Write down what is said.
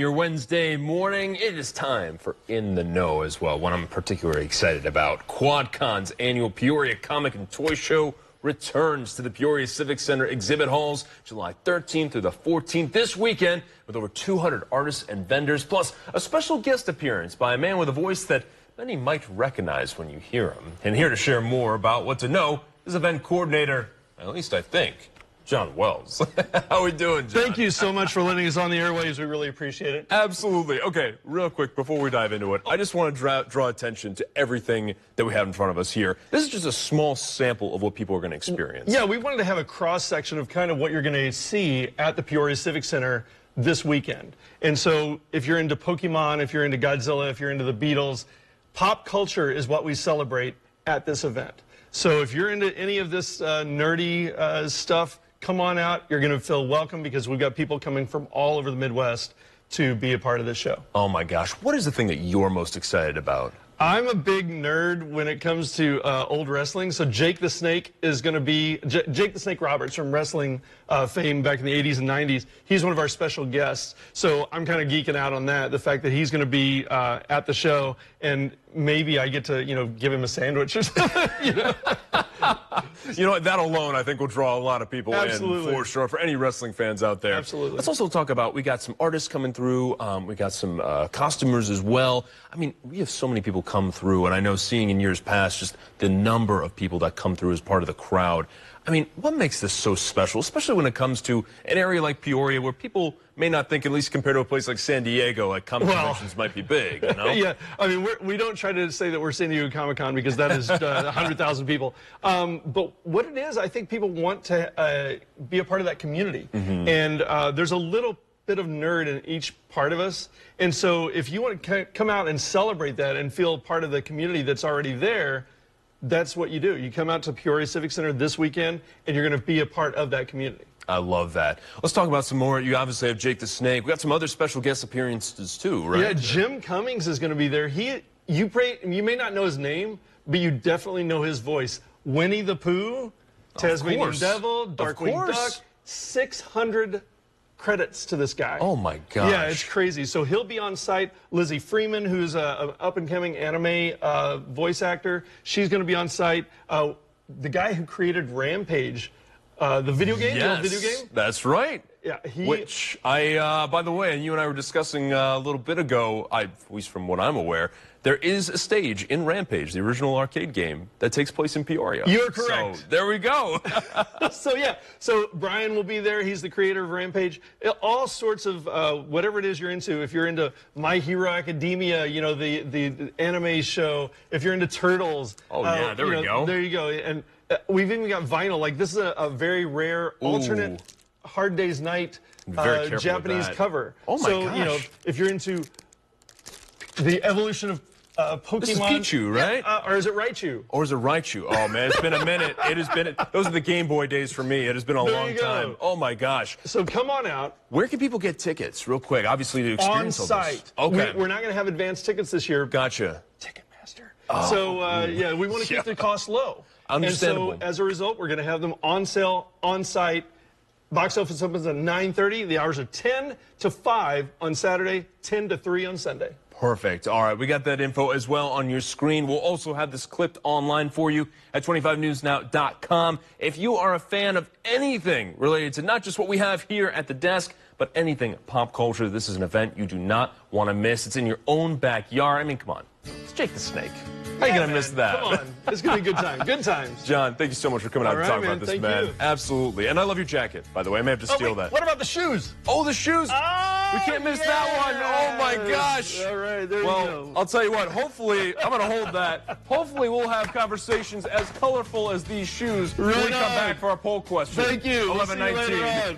Your Wednesday morning, it is time for In the Know as well, one I'm particularly excited about. QuadCon's annual Peoria Comic and Toy Show returns to the Peoria Civic Center exhibit halls July 13th through the 14th this weekend with over 200 artists and vendors, plus a special guest appearance by a man with a voice that many might recognize when you hear him. And here to share more about what to know is event coordinator, at least I think, John Wells. How are we doing, John? Thank you so much for letting us on the airwaves. We really appreciate it. Absolutely. Okay, real quick, before we dive into it, I just want to draw attention to everything that we have in front of us here. This is just a small sample of what people are going to experience. Yeah, we wanted to have a cross-section of kind of what you're going to see at the Peoria Civic Center this weekend. And so if you're into Pokemon, if you're into Godzilla, if you're into the Beatles, pop culture is what we celebrate at this event. So if you're into any of this nerdy stuff, come on out. You're going to feel welcome because we've got people coming from all over the Midwest to be a part of this show. Oh my gosh. What is the thing that you're most excited about? I'm a big nerd when it comes to old wrestling. So Jake the Snake is going to be, Jake the Snake Roberts from wrestling fame back in the 80s and 90s. He's one of our special guests. So I'm kind of geeking out on that, the fact that he's going to be at the show, and maybe I get to, give him a sandwich or something, You know what, that alone I think will draw a lot of people in for sure, for any wrestling fans out there. Absolutely. Let's also talk about, we got some artists coming through, we got some costumers as well. I mean, we have so many people come through, and I know seeing in years past just the number of people that come through as part of the crowd. I mean, what makes this so special, especially when it comes to an area like Peoria where people may not think, at least compared to a place like San Diego, like comic conventions might be big, you know? Yeah, I mean, we don't try to say that we're San Diego Comic-Con because that is 100,000 people. But what it is, I think people want to be a part of that community. And there's a little bit of nerd in each part of us. And so if you want to come out and celebrate that and feel part of the community that's already there, that's what you do. You come out to Peoria Civic Center this weekend, and you're going to be a part of that community. I love that. Let's talk about some more. You obviously have Jake the Snake. We got some other special guest appearances too, right? Yeah, Jim Cummings is going to be there. You may not know his name, but you definitely know his voice. Winnie the Pooh, Tasmanian Devil, Darkwing Duck, 600 credits to this guy. Oh my gosh. Yeah, it's crazy. So he'll be on site. Lizzie Freeman, who's an up-and-coming anime voice actor, she's going to be on site. The guy who created Rampage, the video game, the old video game? That's right. Yeah, which by the way, you and I were discussing a little bit ago, at least from what I'm aware, there is a stage in Rampage, the original arcade game, that takes place in Peoria. You're correct. So there we go. So Brian will be there. He's the creator of Rampage. All sorts of whatever it is you're into. If you're into My Hero Academia, the anime show. If you're into Turtles. Oh yeah, there we go. There you go. And we've even got vinyl. Like this is a very rare alternate Hard Day's Night Japanese cover. Oh my gosh. So if you're into the evolution of Pokemon. This is Pichu, right? Or is it Raichu? Or is it Raichu? Oh, man, it's been a minute. It has been, those are the Game Boy days for me. It has been a long time. Oh, my gosh. So come on out. Where can people get tickets, real quick, obviously, to experience on site. Okay. We're not going to have advanced tickets this year. Gotcha. Ticketmaster. So, yeah, we want to keep the cost low. Understandable. And so, as a result, we're going to have them on sale, on site. Box office opens at 9:30. The hours are 10 to 5 on Saturday, 10 to 3 on Sunday. Perfect. All right, we got that info as well on your screen. We'll also have this clipped online for you at 25newsnow.com. If you are a fan of anything related to not just what we have here at the desk, but anything pop culture, this is an event you do not want to miss. It's in your own backyard. I mean, come on. It's Jake the Snake. How are you going to miss that? Come on. It's going to be a good time. Good times. John, thank you so much for coming out and talking about this, man. You. Absolutely. And I love your jacket, by the way. I may have to steal that. What about the shoes? Oh, the shoes. Oh, we can't miss that one. Oh, my gosh. All right, there you go. Well, I'll tell you what. Hopefully, I'm going to hold that. Hopefully, we'll have conversations as colorful as these shoes when we come back for our poll question. Thank you. 11:19.